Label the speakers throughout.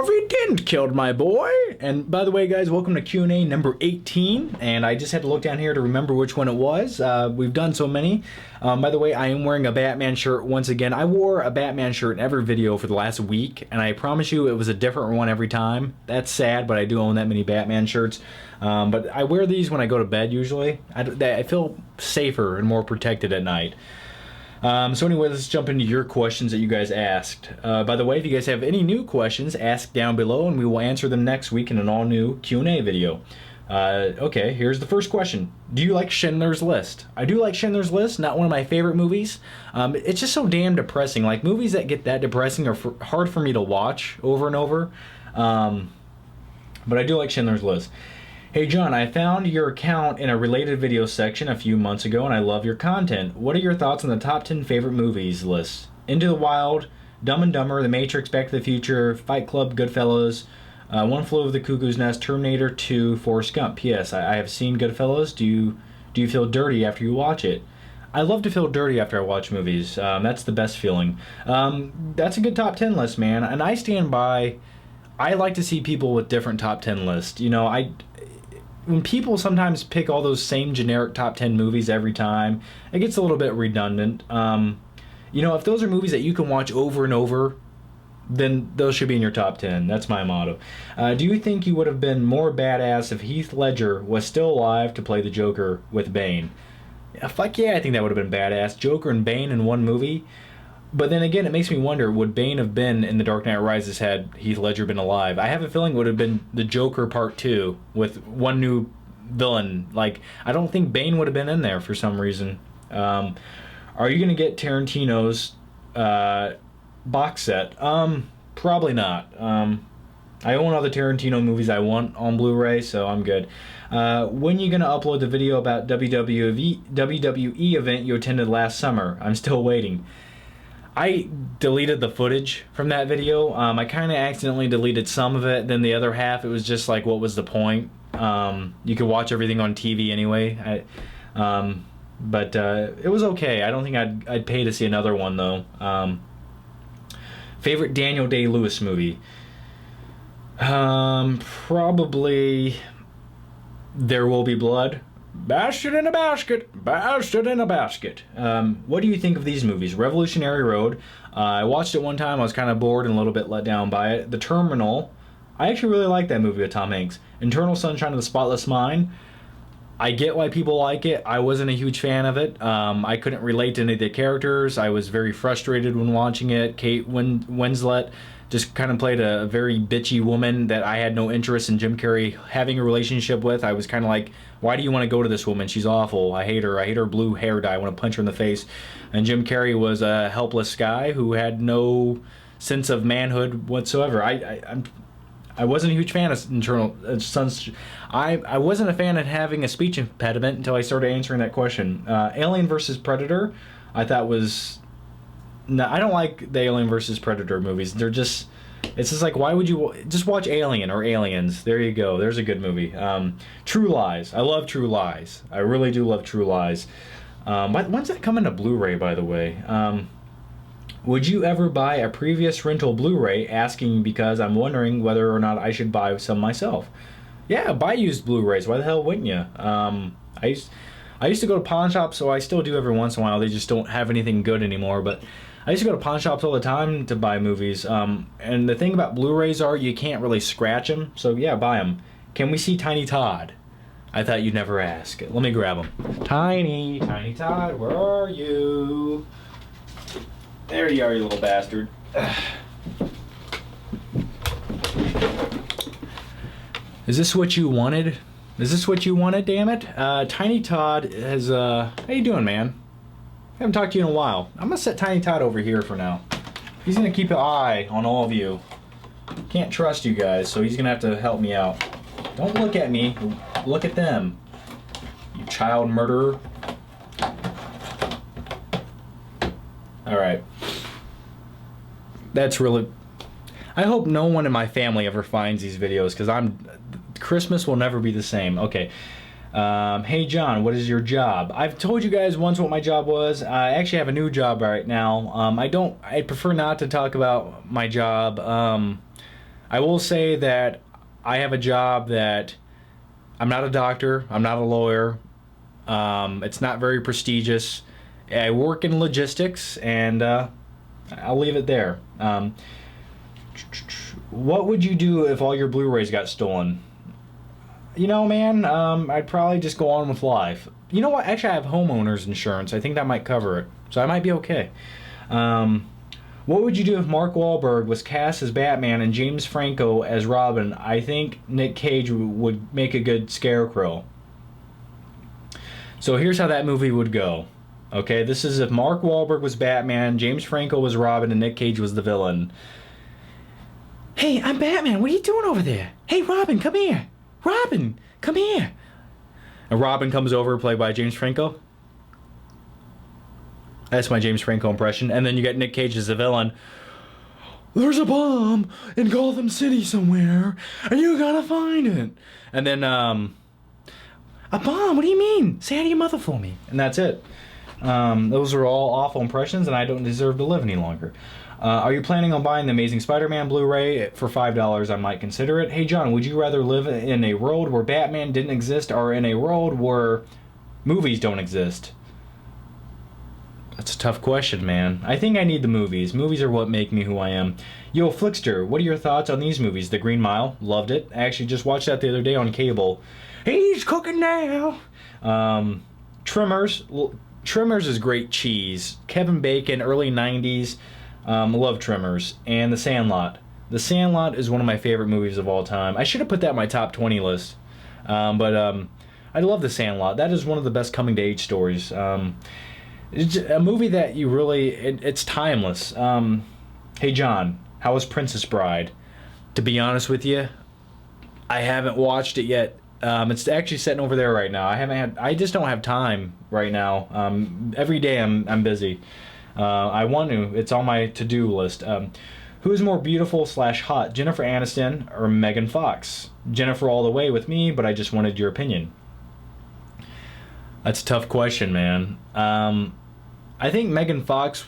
Speaker 1: Harvey Dent killed my boy. And by the way, guys, welcome to Q&A number 18. And I just had to look down here to remember which one it was. We've done so many. By the way, I am wearing a Batman shirt once again. I wore a Batman shirt in every video for the last week, and I promise you it was a different one every time. That's sad, but I do own that many Batman shirts. But I wear these when I go to bed usually. I feel safer and more protected at night. So anyway, let's jump into your questions that you guys asked. By the way, if you guys have any new questions, ask down below and we will answer them next week in an all-new Q&A video. Okay, here's the first question. Do you like Schindler's List? I do like Schindler's List, not one of my favorite movies. It's just so damn depressing. Like, movies that get that depressing are hard for me to watch over and over. But I do like Schindler's List. Hey John, I found your account in a related video section a few months ago and I love your content. What are your thoughts on the top 10 favorite movies list? Into the Wild, Dumb and Dumber, The Matrix, Back to the Future, Fight Club, Goodfellas, One Flew Over the Cuckoo's Nest, Terminator 2, Forrest Gump. P.S. I have seen Goodfellas. Do you feel dirty after you watch it? I love to feel dirty after I watch movies. That's the best feeling. That's a good top 10 list, man. And I stand by, I like to see people with different top 10 lists. You know, when people sometimes pick all those same generic top 10 movies every time, it gets a little bit redundant. You know, if those are movies that you can watch over and over, then those should be in your top 10. That's my motto. Do you think you would have been more badass if Heath Ledger was still alive to play the Joker with Bane? Yeah, fuck yeah, I think that would have been badass. Joker and Bane in one movie. But then again, it makes me wonder, would Bane have been in The Dark Knight Rises had Heath Ledger been alive? I have a feeling it would have been the Joker Part 2 with one new villain. Like, I don't think Bane would have been in there for some reason. Are you going to get Tarantino's box set? Probably not. I own all the Tarantino movies I want on Blu-ray, so I'm good. When are you going to upload the video about WWE event you attended last summer? I'm still waiting. I deleted the footage from that video. I kind of accidentally deleted some of it. Then the other half, it was just like, what was the point? You could watch everything on TV anyway. But it was okay. I don't think I'd pay to see another one, though. Favorite Daniel Day-Lewis movie? Probably There Will Be Blood. Bastard in a basket, bastard in a basket. What do you think of these movies? Revolutionary Road. I watched it one time. I was kind of bored and a little bit let down by it. The Terminal. I actually really like that movie with Tom Hanks. Eternal Sunshine of the Spotless Mind. I get why people like it. I wasn't a huge fan of it. I couldn't relate to any of the characters. I was very frustrated when watching it. Kate Winslet just kind of played a very bitchy woman that I had no interest in Jim Carrey having a relationship with. I was kind of like, why do you want to go to this woman? She's awful. I hate her. I hate her blue hair dye. I want to punch her in the face. And Jim Carrey was a helpless guy who had no sense of manhood whatsoever. I wasn't a huge fan of I wasn't a fan of having a speech impediment until I started answering that question. Alien vs. Predator, I thought was... No, I don't like the Alien vs. Predator movies. They're just... It's just like, why would you... Just watch Alien or Aliens. There you go. There's a good movie. True Lies. I love True Lies. I really do love True Lies. When's that coming to Blu-ray, by the way? Would you ever buy a previous rental Blu-ray? Asking because I'm wondering whether or not I should buy some myself. Yeah, buy used Blu-rays. Why the hell wouldn't you? I used to go to pawn shops, so I still do every once in a while. They just don't have anything good anymore, but... I used to go to pawn shops all the time to buy movies, and the thing about Blu-rays are you can't really scratch them, so yeah, buy them. Can we see Tiny Todd? I thought you'd never ask. Let me grab him. Tiny Todd, where are you? There you are, you little bastard. Is this what you wanted? Is this what you wanted, damn it? Tiny Todd has, how you doing, man? I haven't talked to you in a while. I'm gonna set Tiny Todd over here for now. He's gonna keep an eye on all of you. Can't trust you guys, so he's gonna have to help me out. Don't look at me, look at them. You child murderer. Alright. That's really... I hope no one in my family ever finds these videos, because Christmas will never be the same. Okay. Hey John, what is your job? I've told you guys once what my job was. I actually have a new job right now. I prefer not to talk about my job. I will say that I have a job that I'm not a doctor, I'm not a lawyer. It's not very prestigious. I work in logistics, and I'll leave it there. What would you do if all your Blu-rays got stolen? You know, man, I'd probably just go on with life. You know what? Actually, I have homeowners insurance. I think that might cover it, so I might be okay. What would you do if Mark Wahlberg was cast as Batman and James Franco as Robin? I think Nick Cage would make a good Scarecrow. So here's how that movie would go. Okay, this is if Mark Wahlberg was Batman, James Franco was Robin, and Nick Cage was the villain. Hey, I'm Batman. What are you doing over there? Hey, Robin, come here. Robin, come here. And Robin comes over, played by James Franco. That's my James Franco impression. And then you get Nick Cage as the villain. There's a bomb in Gotham City somewhere, and you gotta find it. And then, a bomb? What do you mean? Say hi to your mother for me. And that's it. Those are all awful impressions, and I don't deserve to live any longer. Are you planning on buying the Amazing Spider-Man Blu-ray? For $5, I might consider it. Hey, John, would you rather live in a world where Batman didn't exist or in a world where movies don't exist? That's a tough question, man. I think I need the movies. Movies are what make me who I am. Yo, Flickster, what are your thoughts on these movies? The Green Mile, loved it. I actually just watched that the other day on cable. He's cooking now. Trimmers. Trimmers is great cheese. Kevin Bacon, early 90s. Love Trimmers. And The Sandlot. The Sandlot is one of my favorite movies of all time. I should have put that in my top 20 list. But I love The Sandlot. That is one of the best coming-to-age stories. It's a movie that you really... it's timeless. Hey, John, how was Princess Bride? To be honest with you, I haven't watched it yet. It's actually sitting over there right now. I just don't have time right now. Every day I'm busy. I want to. It's on my to-do list. Who's more beautiful / hot, Jennifer Aniston or Megan Fox? Jennifer all the way with me, but I just wanted your opinion. That's a tough question, man. I think Megan Fox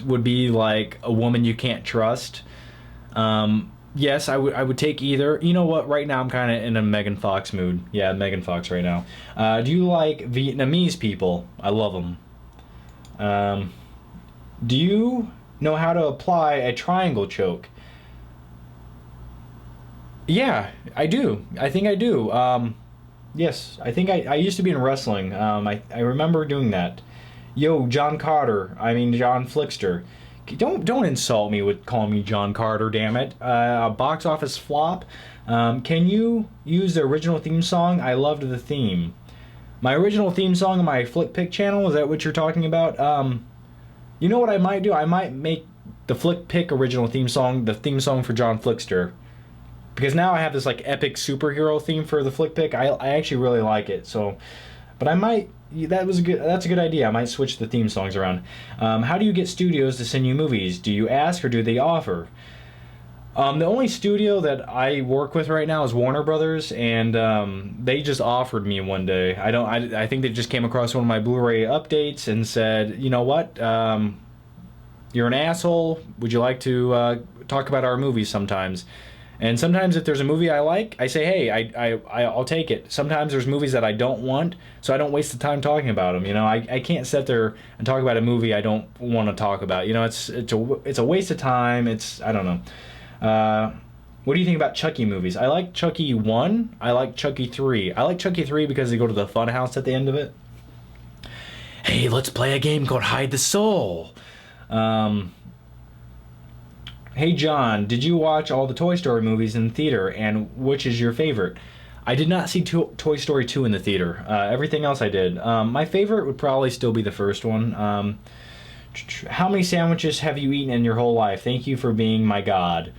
Speaker 1: would be like a woman you can't trust. Yes, I would take either. You know what? Right now I'm kind of in a Megan Fox mood. Yeah, Megan Fox right now. Do you like Vietnamese people? I love them. Do you know how to apply a triangle choke? Yeah, I do. I think I do. Yes, I think I used to be in wrestling. I remember doing that. Yo, John Flickster. Don't insult me with calling me John Carter, damn it. A box office flop. Can you use the original theme song? I loved the theme. My original theme song on my Flick Pick channel, is that what you're talking about? You know what I might do? I might make the Flick Pick original theme song the theme song for John Flickster. Because now I have this like epic superhero theme for the Flick Pick. I actually really like it. So, but I might... That's a good idea. I might switch the theme songs around. How do you get studios to send you movies? Do you ask or do they offer? The only studio that I work with right now is Warner Brothers, and they just offered me one day. I think they just came across one of my Blu-ray updates and said, you know what? You're an asshole. Would you like to talk about our movies sometimes? And sometimes if there's a movie I like, I say, hey, I'll take it. Sometimes there's movies that I don't want, so I don't waste the time talking about them. You know, I can't sit there and talk about a movie I don't want to talk about. You know, it's a waste of time. I don't know. What do you think about Chucky movies? I like Chucky 1. I like Chucky 3. I like Chucky 3 because they go to the fun house at the end of it. Hey, let's play a game called Hide the Soul. Hey John, did you watch all the Toy Story movies in the theater, and which is your favorite? I did not see Toy Story 2 in the theater. Everything else I did. My favorite would probably still be the first one. How many sandwiches have you eaten in your whole life? Thank you for being my god.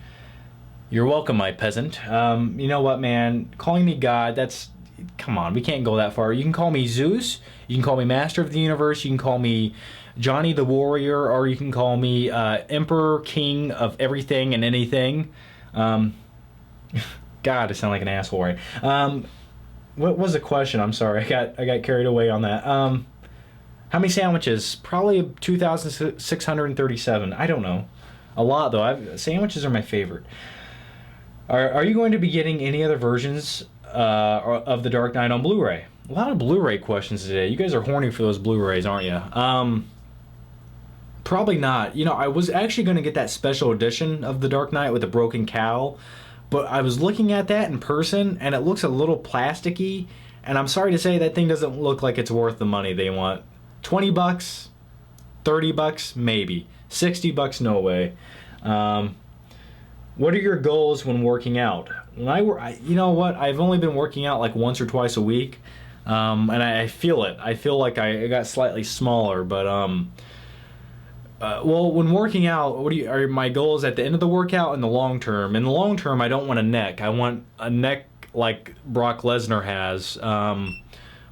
Speaker 1: You're welcome, my peasant. You know what, man? Calling me god, that's... Come on, we can't go that far. You can call me Zeus, you can call me Master of the Universe, you can call me Johnny the Warrior, or you can call me Emperor, King of everything and anything. God, I sound like an asshole, right? What was the question? I'm sorry, I got carried away on that. How many sandwiches? Probably 2,637. I don't know. A lot, though. Sandwiches are my favorite. Are you going to be getting any other versions of The Dark Knight on Blu-ray? A lot of Blu-ray questions today. You guys are horny for those Blu-rays, aren't you? Probably not. You know, I was actually going to get that special edition of The Dark Knight with the broken cowl, but I was looking at that in person, and it looks a little plasticky, and I'm sorry to say that thing doesn't look like it's worth the money they want. 20 bucks, 30 bucks, maybe. 60 bucks, no way. What are your goals when working out? You know what? I've only been working out like once or twice a week, and I feel it. I feel like I got slightly smaller, but well, when working out, are my goals at the end of the workout and the long term? In the long term, I don't want a neck. I want a neck like Brock Lesnar has.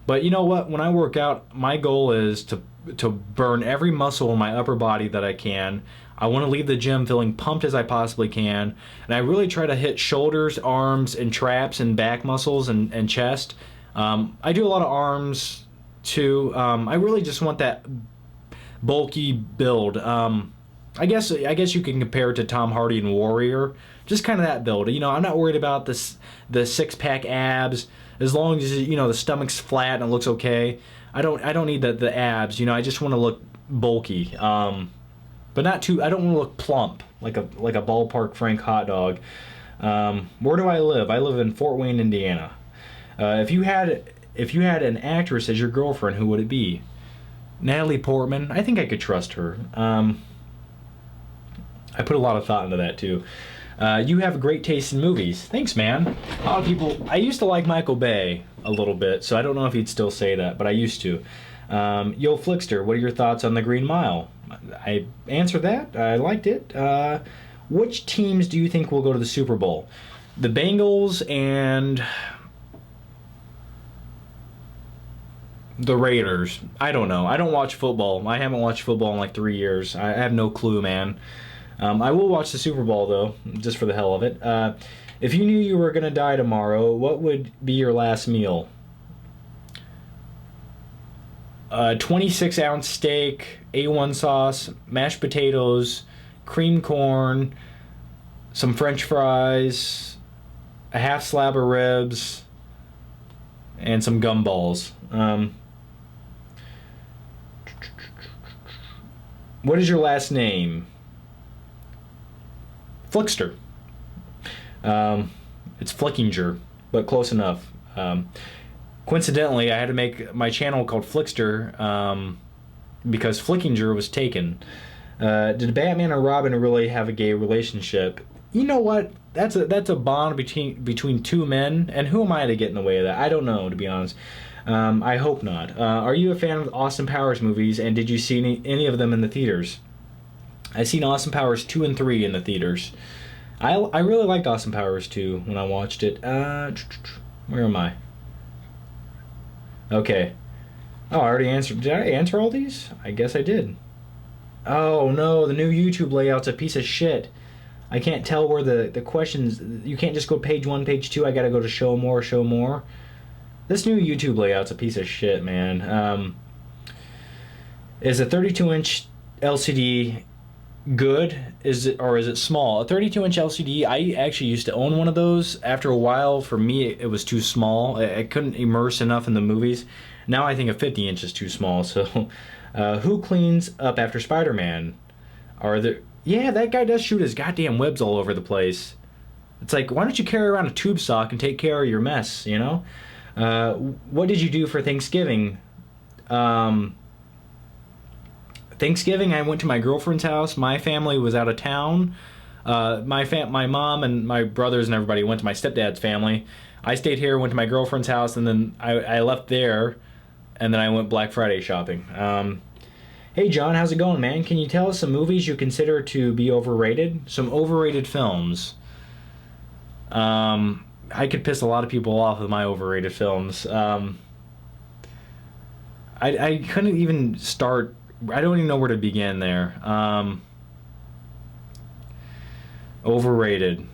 Speaker 1: But you know what? When I work out, my goal is to burn every muscle in my upper body that I can. I want to leave the gym feeling pumped as I possibly can, and I really try to hit shoulders, arms, and traps and back muscles and chest. I do a lot of arms too. I really just want that bulky build. I guess you can compare it to Tom Hardy and Warrior. Just kind of that build. You know, I'm not worried about the six-pack abs as long as you know the stomach's flat and it looks okay. I don't need the abs. You know, I just want to look bulky. But not too. I don't want to look plump like a ballpark Frank hot dog. Where do I live? I live in Fort Wayne, Indiana. If you had an actress as your girlfriend, who would it be? Natalie Portman. I think I could trust her. I put a lot of thought into that too. You have great taste in movies. Thanks, man. A lot of people. I used to like Michael Bay a little bit, so I don't know if he'd still say that, but I used to. Yo, Flickster, what are your thoughts on The Green Mile? I answered that. I liked it. Which teams do you think will go to the Super Bowl? The Bengals and the Raiders. I don't know. I don't watch football. I haven't watched football in like 3 years. I have no clue, man. I will watch the Super Bowl, though, just for the hell of it. If you knew you were going to die tomorrow, what would be your last meal? 26-ounce steak, A1 sauce, mashed potatoes, cream corn, some French fries, a half slab of ribs, and some gumballs. What is your last name? Flickster. It's Flickinger, but close enough. Coincidentally, I had to make my channel called Flickster because Flickinger was taken. Did Batman or Robin really have a gay relationship? You know what? That's a bond between two men, and who am I to get in the way of that? I don't know, to be honest. I hope not. Are you a fan of Austin Powers movies, and did you see any of them in the theaters? I've seen Austin Powers 2 and 3 in the theaters. I really liked Austin Powers 2 when I watched it. Where am I? Okay. Oh, I already answered. Did I answer all these? I guess I did. Oh no, the new YouTube layout's a piece of shit. I can't tell where the questions. You can't just go page 1, page 2. I gotta go to show more, show more. This new YouTube layout's a piece of shit, man. Is a 32-inch LCD good? Is it small? A 32-inch LCD. I actually used to own one of those. After a while, for me, it was too small. I couldn't immerse enough in the movies. Now I think a 50-inch is too small. So, who cleans up after Spider-Man? Are there? Yeah, that guy does shoot his goddamn webs all over the place. It's like, why don't you carry around a tube sock and take care of your mess? You know. What did you do for Thanksgiving? Thanksgiving, I went to my girlfriend's house. My family was out of town. My mom and my brothers and everybody went to my stepdad's family. I stayed here, went to my girlfriend's house, and then I left there, and then I went Black Friday shopping. Hey John, how's it going, man? Can you tell us some movies you consider to be overrated? Some overrated films. I could piss a lot of people off with my overrated films. I couldn't even start. I don't even know where to begin there. Overrated.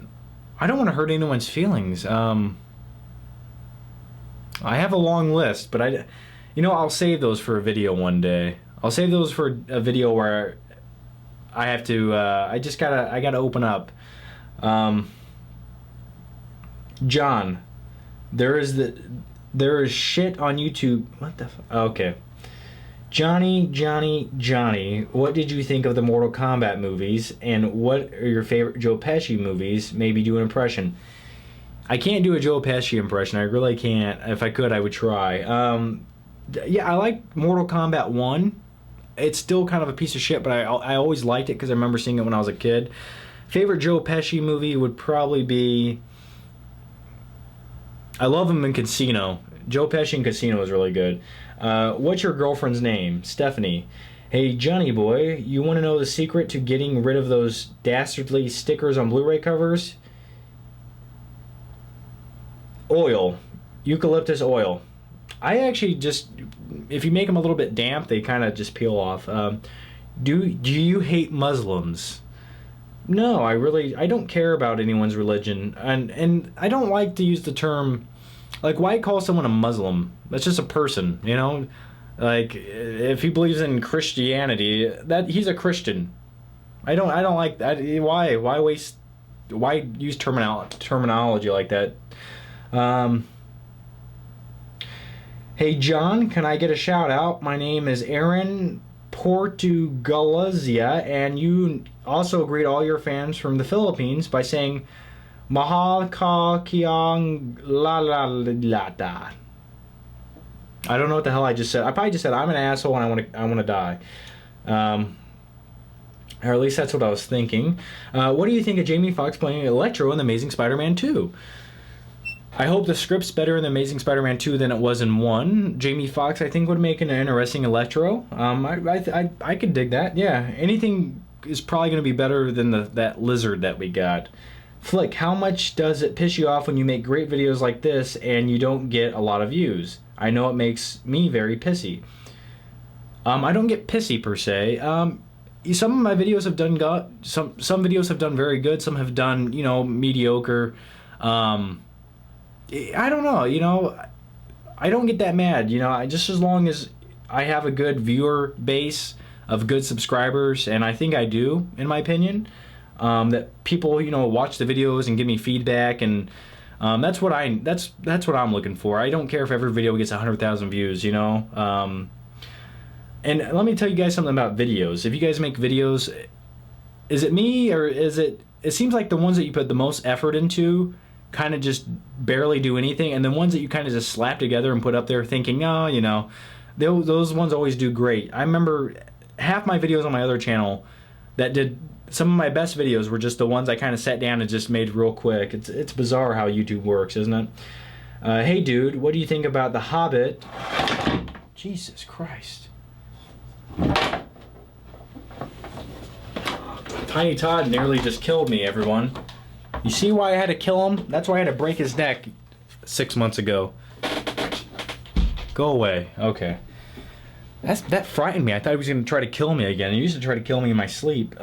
Speaker 1: I don't want to hurt anyone's feelings. I have a long list, but I'll save those for a video one day. I'll save those for a video where I have to. I gotta open up. John, there is shit on YouTube. What the okay. Johnny, what did you think of the Mortal Kombat movies, and what are your favorite Joe Pesci movies? Maybe do an impression. I can't do a Joe Pesci impression. I really can't. If I could, I would try. Yeah, I like Mortal Kombat 1. It's still kind of a piece of shit, but I always liked it because I remember seeing it when I was a kid. Favorite Joe Pesci movie would probably be... I love him in Casino. Joe Pesci in Casino is really good. What's your girlfriend's name? Stephanie. Hey, Johnny boy, you want to know the secret to getting rid of those dastardly stickers on Blu-ray covers? Oil. Eucalyptus oil. I actually just... If you make them a little bit damp, they kind of just peel off. Do you hate Muslims? No, I don't care about anyone's religion. And I don't like to use the term... Like, why call someone a Muslim? That's just a person, you know? Like, if he believes in Christianity, that he's a Christian. I don't like that. Why use terminology like that? Hey, John, can I get a shout out? My name is Aaron Portugalazia, and you also greet all your fans from the Philippines by saying... Mahal ka kiang la la la da. I don't know what the hell I just said. I probably just said I'm an asshole and I want to die. Or at least that's what I was thinking. What do you think of Jamie Foxx playing Electro in The Amazing Spider-Man 2? I hope the script's better in The Amazing Spider-Man 2 than it was in 1. Jamie Foxx, I think, would make an interesting Electro. I could dig that. Yeah, anything is probably going to be better than that lizard that we got. Flick, how much does it piss you off when you make great videos like this and you don't get a lot of views? I know it makes me very pissy. I don't get pissy per se. Some of my videos have done some videos have done very good. Some have done, you know, mediocre. I don't know. You know, I don't get that mad. You know, just as long as I have a good viewer base of good subscribers, and I think I do, in my opinion. That people, you know, watch the videos and give me feedback, and that's what I'm looking for. I don't care if every video gets 100,000 views, you know. And let me tell you guys something about videos. If you guys make videos, is it me or is it? It seems like the ones that you put the most effort into kind of just barely do anything, and the ones that you kind of just slap together and put up there thinking, oh, you know, those ones always do great. I remember half my videos on my other channel that did. Some of my best videos were just the ones I kind of sat down and just made real quick. It's bizarre how YouTube works, isn't it? Hey, dude, what do you think about The Hobbit? Jesus Christ. Tiny Todd nearly just killed me, everyone. You see why I had to kill him? That's why I had to break his neck 6 months ago. Go away. Okay. That frightened me. I thought he was going to try to kill me again. He used to try to kill me in my sleep.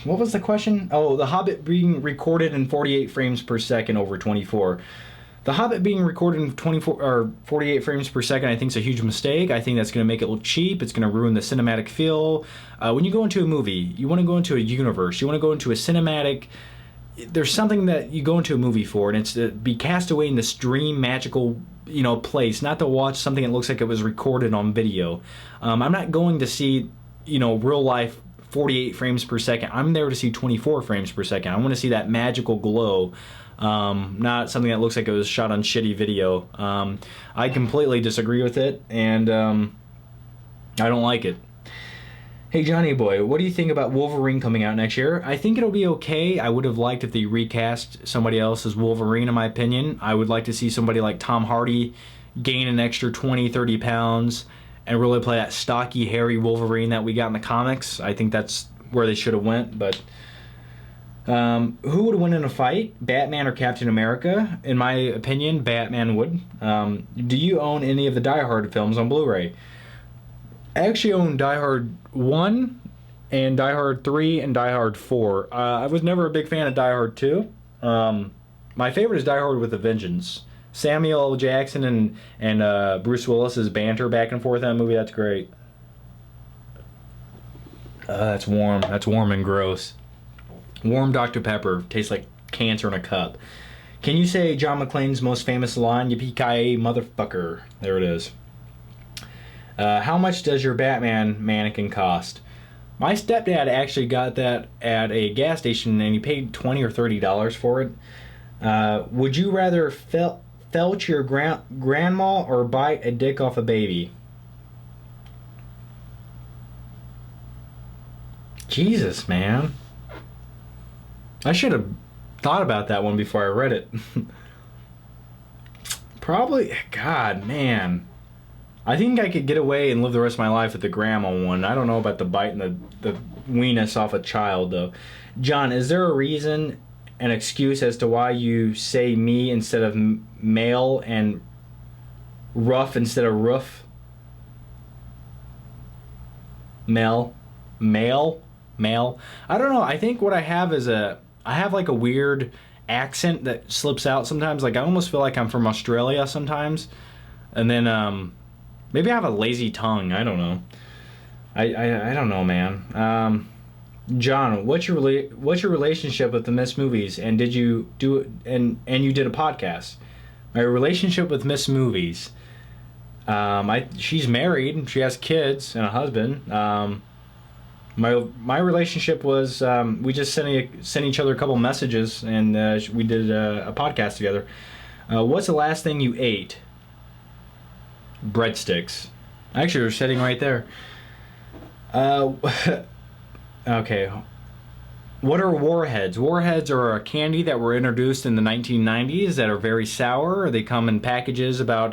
Speaker 1: What was the question? Oh, The Hobbit being recorded in 48 frames per second over 24. The Hobbit being recorded in 24 or 48 frames per second, I think is a huge mistake. I think that's going to make it look cheap. It's going to ruin the cinematic feel. When you go into a movie, you want to go into a universe. You want to go into a cinematic. There's something that you go into a movie for, and it's to be cast away in this dream, magical, you know, place. Not to watch something that looks like it was recorded on video. I'm not going to see, you know, real life 48 frames per second. I'm there to see 24 frames per second. I want to see that magical glow. Not something that looks like it was shot on shitty video. I completely disagree with it, and I don't like it. Hey Johnny boy, what do you think about Wolverine coming out next year? I think it'll be okay. I would have liked if they recast somebody else as Wolverine, in my opinion. I would like to see somebody like Tom Hardy gain an extra 20, 30 pounds and really play that stocky, hairy Wolverine that we got in the comics. I think that's where they should have went, but... who would win in a fight, Batman or Captain America? In my opinion, Batman would. Do you own any of the Die Hard films on Blu-ray? I actually own Die Hard 1 and Die Hard 3 and Die Hard 4. I was never a big fan of Die Hard 2. My favorite is Die Hard with a Vengeance. Samuel L. Jackson and Bruce Willis's banter back and forth in that movie, that's great. That's warm. That's warm and gross. Warm Dr. Pepper tastes like cancer in a cup. Can you say John McClane's most famous line? Yippee-ki-yay, motherfucker. There it is. How much does your Batman mannequin cost? My stepdad actually got that at a gas station, and he paid $20 or $30 for it. Would you rather felch your grandma or bite a dick off a baby? Jesus, man. I should have thought about that one before I read it. Probably, God, man. I think I could get away and live the rest of my life with the grandma one. I don't know about the biting the weenus off a child, though. John, is there a reason, an excuse as to why you say me instead of male and rough instead of roof? Male? I don't know. I think what I have is I have like a weird accent that slips out sometimes. Like I almost feel like I'm from Australia sometimes. And then maybe I have a lazy tongue. I don't know. I don't know, man. John, what's your relationship with the Miss Movies? And did you do it? And you did a podcast. My relationship with Miss Movies. She's married. She has kids and a husband. My relationship was we just sent each other a couple messages, and we did a podcast together. What's the last thing you ate? Breadsticks. Actually, they're sitting right there. Okay. What are warheads? Warheads are a candy that were introduced in the 1990s that are very sour. They come in packages about,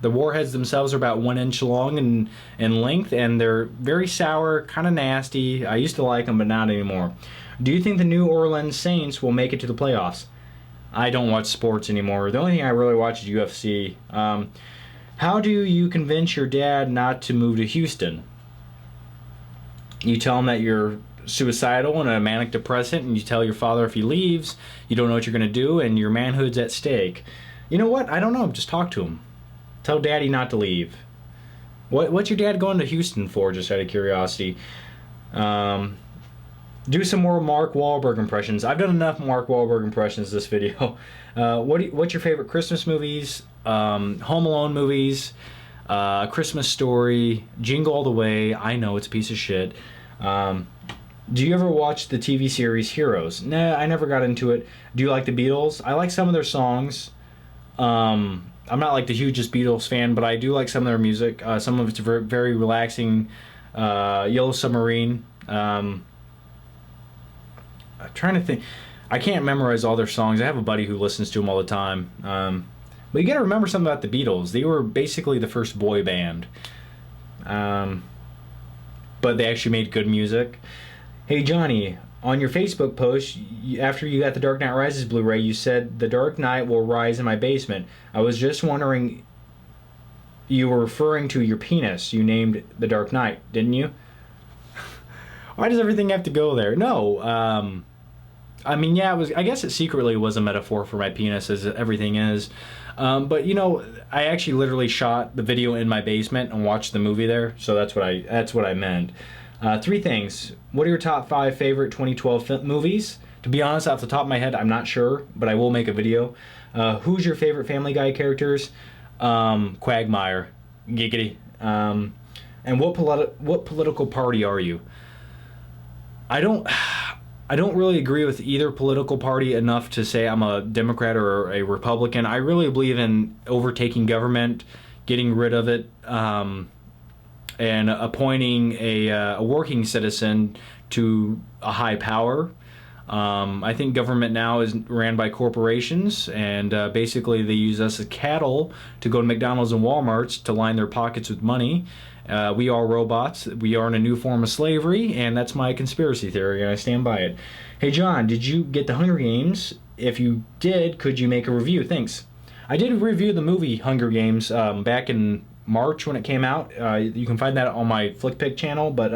Speaker 1: the warheads themselves are about 1 inch long in length, and they're very sour, kind of nasty. I used to like them, but not anymore. Do you think the New Orleans Saints will make it to the playoffs? I don't watch sports anymore. The only thing I really watch is UFC. How do you convince your dad not to move to Houston? You tell him that you're suicidal and a manic depressant, and you tell your father if he leaves, you don't know what you're going to do, and your manhood's at stake. You know what? I don't know. Just talk to him. Tell Daddy not to leave. What's your dad going to Houston for, just out of curiosity? Do some more Mark Wahlberg impressions. I've done enough Mark Wahlberg impressions this video. What's your favorite Christmas movies? Home Alone movies, Christmas Story, Jingle All the Way. I know it's a piece of shit. Do you ever watch the TV series Heroes? Nah, I never got into it. Do you like the Beatles? I like some of their songs. I'm not like the hugest Beatles fan, but I do like some of their music. Some of it's very, very relaxing. Yellow Submarine. I'm trying to think. I can't memorize all their songs. I have a buddy who listens to them all the time. But you gotta remember something about the Beatles. They were basically the first boy band. But they actually made good music. Hey Johnny, on your Facebook post, after you got the Dark Knight Rises Blu-ray, you said, "The Dark Knight will rise in my basement." I was just wondering, you were referring to your penis you named The Dark Knight, didn't you? Why does everything have to go there? No, I mean, yeah, I guess it secretly was a metaphor for my penis, as everything is. But you know, I actually literally shot the video in my basement and watched the movie there, so that's what I meant. 3 things. What are your top 5 favorite 2012 movies? To be honest, off the top of my head, I'm not sure, but I will make a video. Who's your favorite Family Guy characters? Quagmire, giggity. And what political party are you? I don't really agree with either political party enough to say I'm a Democrat or a Republican. I really believe in overtaking government, getting rid of it, and appointing a working citizen to a high power. I think government now is ran by corporations, and basically they use us as cattle to go to McDonald's and Walmarts to line their pockets with money. We are robots. We are in a new form of slavery, and that's my conspiracy theory, and I stand by it. Hey John, did you get the Hunger Games? If you did, could you make a review? Thanks. I did review the movie Hunger Games back in March when it came out. You can find that on my FlickPick channel, but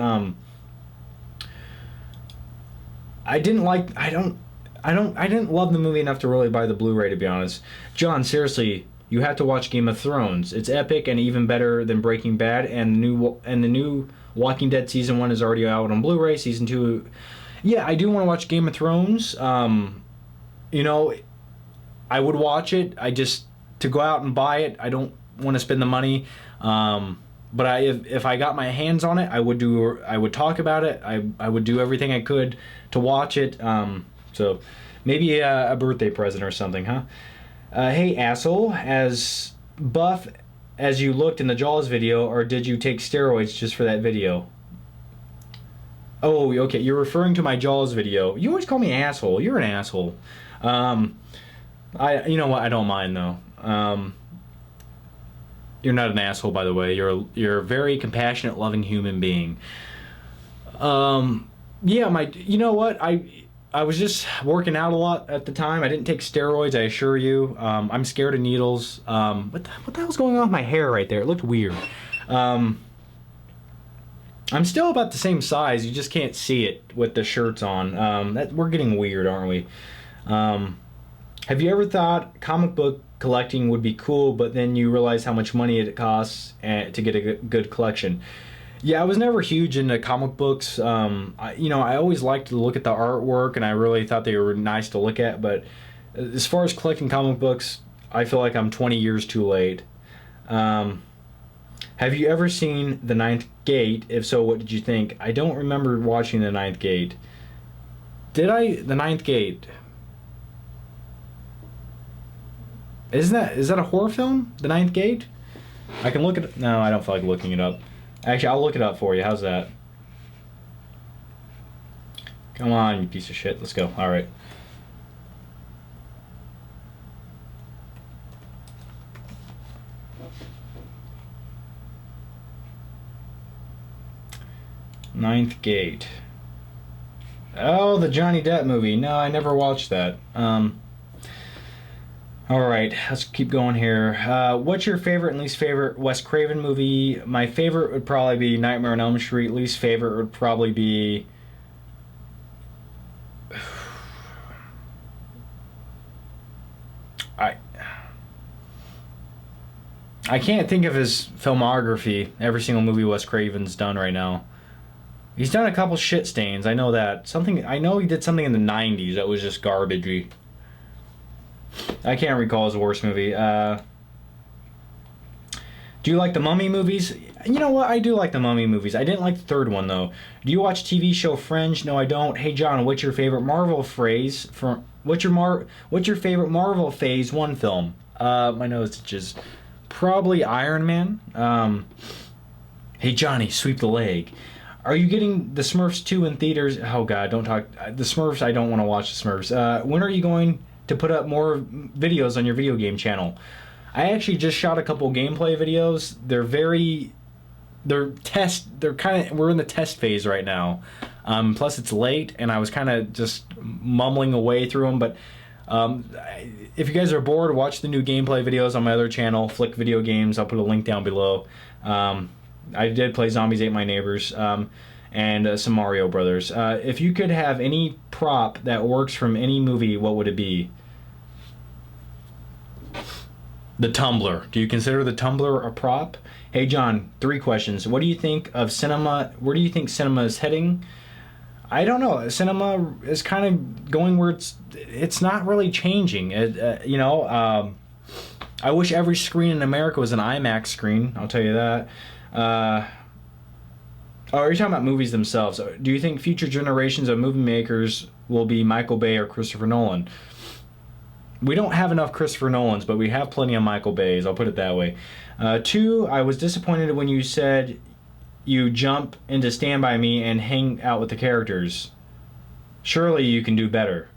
Speaker 1: I didn't love the movie enough to really buy the Blu-ray, to be honest. John, seriously, you have to watch Game of Thrones. It's epic and even better than Breaking Bad, and the new Walking Dead season 1 is already out on Blu-ray. Season 2, yeah, I do want to watch Game of Thrones. You know, I would watch it. I just, to go out and buy it, I don't want to spend the money. But if I got my hands on it, I would talk about it. I would do everything I could to watch it. So maybe a birthday present or something, huh? Hey, asshole, as buff as you looked in the Jaws video, or did you take steroids just for that video? Oh, okay, you're referring to my Jaws video. You always call me asshole. You're an asshole. You know what? I don't mind though. You're not an asshole, by the way. You're a very compassionate, loving human being. Yeah, you know what? I was just working out a lot at the time. I didn't take steroids, I assure you. I'm scared of needles. What the hell's going on with my hair right there? It looked weird. I'm still about the same size. You just can't see it with the shirts on. We're getting weird, aren't we? Have you ever thought comic book collecting would be cool, but then you realize how much money it costs to get a good collection? Yeah, I was never huge into comic books. I always liked to look at the artwork, and I really thought they were nice to look at. But as far as collecting comic books, I feel like I'm 20 years too late. Have you ever seen The Ninth Gate? If so, what did you think? I don't remember watching The Ninth Gate. Did I? The Ninth Gate. Is that a horror film? The Ninth Gate? I can look it. No, I don't feel like looking it up. Actually, I'll look it up for you. How's that? Come on, you piece of shit. Let's go. All right. Ninth Gate. Oh, the Johnny Depp movie. No, I never watched that. Alright, let's keep going here. What's your favorite and least favorite Wes Craven movie? My favorite would probably be Nightmare on Elm Street. Least favorite would probably be... I can't think of his filmography, every single movie Wes Craven's done right now. He's done a couple shit stains, I know that. I know he did something in the 90s that was just garbagey. I can't recall his worst movie. Do you like the Mummy movies? You know what? I do like the Mummy movies. I didn't like the third one, though. Do you watch TV show Fringe? No, I don't. Hey, John, what's your favorite Marvel phrase? What's your favorite Marvel Phase 1 film? My nose itches. Probably Iron Man. Hey, Johnny, sweep the leg. Are you getting the Smurfs 2 in theaters? Oh, God, don't talk. The Smurfs, I don't want to watch the Smurfs. When are you going to put up more videos on your video game channel? I actually just shot a couple gameplay videos. We're in the test phase right now. Plus it's late and I was kind of just mumbling away through them, but if you guys are bored, watch the new gameplay videos on my other channel, Flick Video Games. I'll put a link down below. I did play Zombies Ate My Neighbors and some Mario Brothers. If you could have any prop that works from any movie, what would it be? The tumbler. Do you consider the tumbler a prop? Hey John, 3 questions. What do you think of cinema? Where do you think cinema is heading? I don't know. Cinema is kind of going where it's not really changing. I wish every screen in America was an IMAX screen. I'll tell you that. Oh, are you talking about movies themselves? Do you think future generations of movie makers will be Michael Bay or Christopher Nolan? We don't have enough Christopher Nolans, but we have plenty of Michael Bays. I'll put it that way. 2, I was disappointed when you said you jump into Stand By Me and hang out with the characters. Surely you can do better.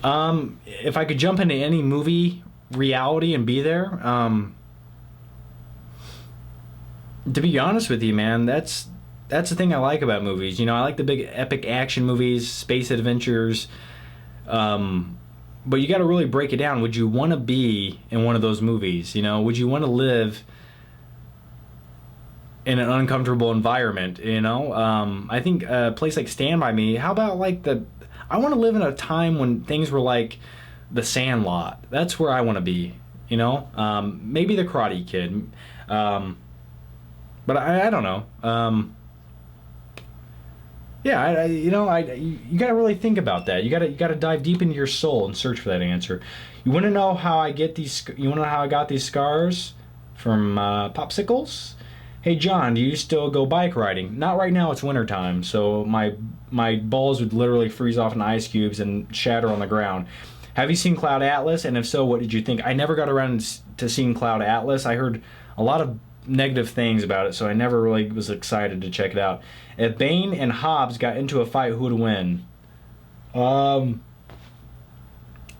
Speaker 1: If I could jump into any movie reality and be there, to be honest with you, man, that's the thing I like about movies. I like the big epic action movies, space adventures. But you got to really break it down. Would you want to be in one of those movies? Would you want to live in an uncomfortable environment? I think a place like Stand By Me. How about I want to live in a time when things were like The Sandlot. That's where I want to be. Maybe The Karate Kid. But I don't know. Yeah, you got to really think about that. You got to dive deep into your soul and search for that answer. You want to know how I get these? You want to know how I got these scars from popsicles? Hey John, do you still go bike riding? Not right now. It's wintertime, so my balls would literally freeze off in ice cubes and shatter on the ground. Have you seen Cloud Atlas? And if so, what did you think? I never got around to seeing Cloud Atlas. I heard a lot of negative things about it, so I never really was excited to check it out. If Bane and Hobbs got into a fight, who would win?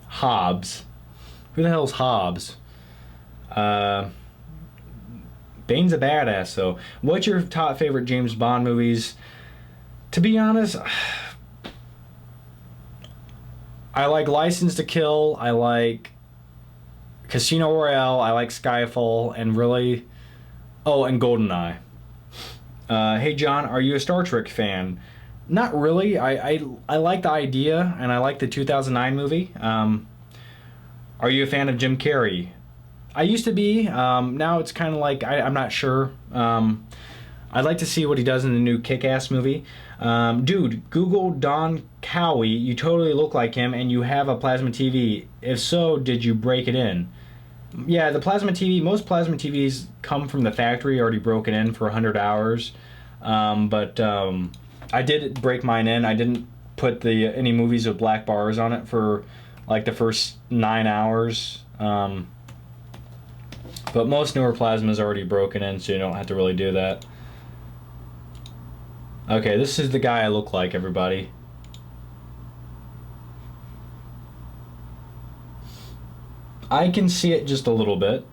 Speaker 1: Hobbs. Who the hell's Hobbs? Bane's a badass, though. What's your top favorite James Bond movies? To be honest, I like License to Kill. I like Casino Royale. I like Skyfall, and really, oh, and GoldenEye. Hey John, are you a Star Trek fan? Not really. I like the idea, and I like the 2009 movie. Are you a fan of Jim Carrey? I used to be. Now it's kind of like I'm not sure. I'd like to see what he does in the new Kick-Ass movie. Dude, Google Don Cowie. You totally look like him, and you have a plasma TV. If so, did you break it in? Yeah, the plasma TV. Most plasma TVs come from the factory, already broken in for 100 hours. But I did break mine in. I didn't put any movies with black bars on it for like the first 9 hours. But most newer plasma is already broken in, so you don't have to really do that. Okay, this is the guy I look like, everybody. I can see it just a little bit.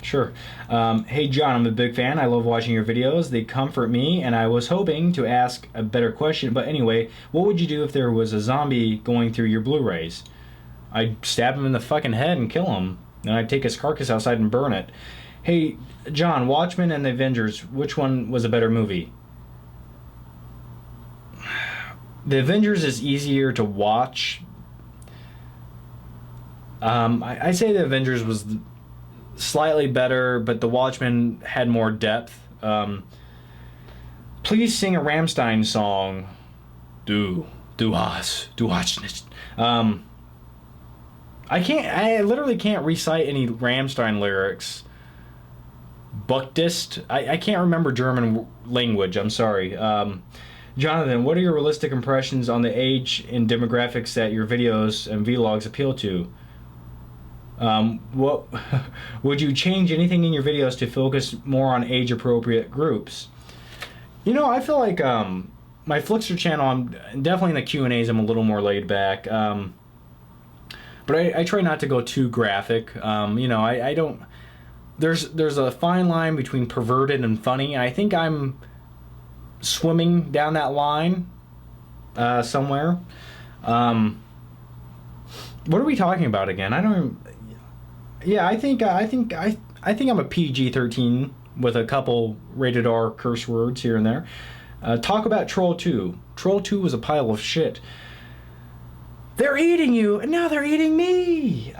Speaker 1: Sure. Hey John, I'm a big fan. I love watching your videos. They comfort me, and I was hoping to ask a better question. But anyway, what would you do if there was a zombie going through your Blu-rays? I'd stab him in the fucking head and kill him. Then I'd take his carcass outside and burn it. Hey, John, Watchmen and the Avengers, which one was a better movie? The Avengers is easier to watch. I say the Avengers was slightly better, but the Watchmen had more depth. Please sing a Rammstein song. Du hast nicht. I literally can't recite any Rammstein lyrics. Buchtist. I can't remember German language. I'm sorry. Jonathan, what are your realistic impressions on the age and demographics that your videos and vlogs appeal to? What would you change anything in your videos to focus more on age-appropriate groups? You know, I feel like my Flickster channel, I'm definitely in the Q&As, I'm a little more laid back. But I try not to go too graphic. You know, I don't. There's a fine line between perverted and funny. I think I'm swimming down that line somewhere. What are we talking about again? I don't even, yeah, I think I'm a PG-13 with a couple rated R curse words here and there. Talk about Troll 2. Troll 2 was a pile of shit. They're eating you, and now they're eating me.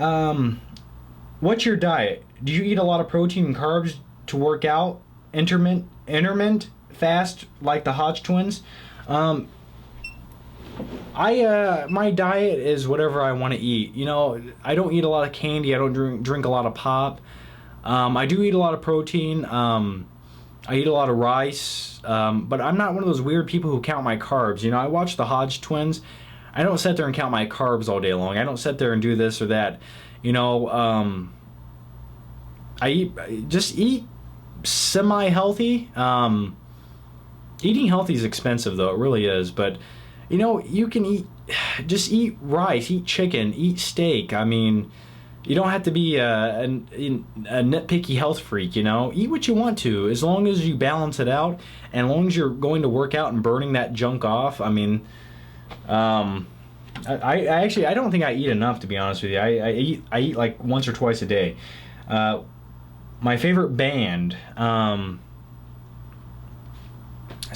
Speaker 1: What's your diet? Do you eat a lot of protein and carbs to work out? Intermittent fast like the Hodge twins? My diet is whatever I want to eat. You know, I don't eat a lot of candy. I don't drink a lot of pop. I do eat a lot of protein. I eat a lot of rice. But I'm not one of those weird people who count my carbs. You know, I watch the Hodge twins. I don't sit there and count my carbs all day long. I don't sit there and do this or that. You know, I eat semi-healthy. Eating healthy is expensive, though. It really is. But, you know, you can just eat rice, eat chicken, eat steak. I mean, you don't have to be a nitpicky health freak, you know. Eat what you want to, as long as you balance it out, and as long as you're going to work out and burning that junk off. I mean, I actually, I don't think I eat enough, to be honest with you. I eat like once or twice a day. My favorite band, some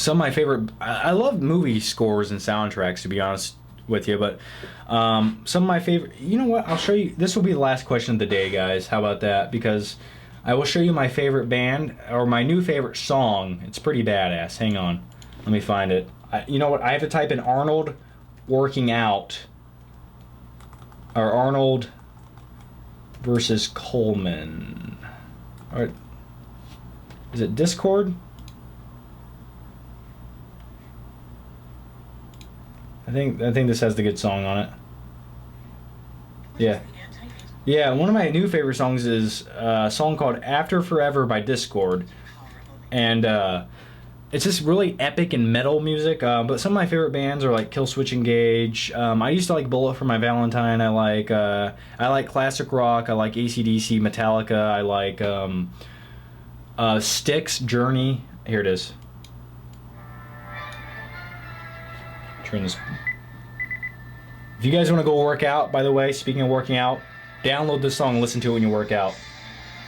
Speaker 1: of my favorite, I love movie scores and soundtracks, to be honest with you, but some of my favorite, you know what, I'll show you, this will be the last question of the day, guys. How about that? Because I will show you my favorite band, or my new favorite song. It's pretty badass. Hang on, let me find it. You know what? I have to type in Arnold working out. Or Arnold versus Coleman. Or is it Discord? I think this has the good song on it. Yeah. Yeah, one of my new favorite songs is a song called After Forever by Discord. And it's just really epic and metal music. But some of my favorite bands are like Killswitch Engage. I used to like Bullet for My Valentine. I like classic rock. I like AC/DC, Metallica. I like Styx, Journey. Here it is. Turn this. If you guys want to go work out, by the way, speaking of working out, download this song and listen to it when you work out.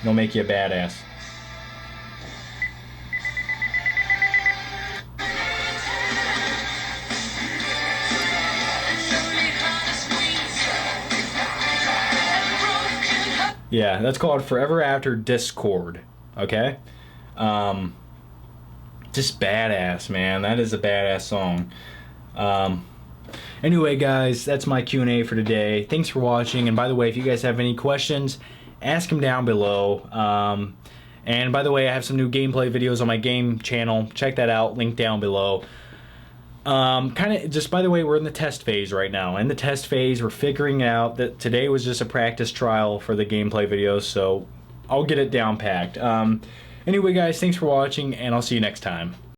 Speaker 1: It'll make you a badass. Yeah, that's called Forever After Discord. Okay? Just badass, man. That is a badass song. Anyway, guys, that's my Q&A for today. Thanks for watching. And by the way, if you guys have any questions, ask them down below. And by the way, I have some new gameplay videos on my game channel. Check that out. Link down below. Kind of just, by the way, we're in the test phase right now. In the test phase, we're figuring out that today was just a practice trial for the gameplay videos, so I'll get it down packed. Anyway, guys, thanks for watching, and I'll see you next time.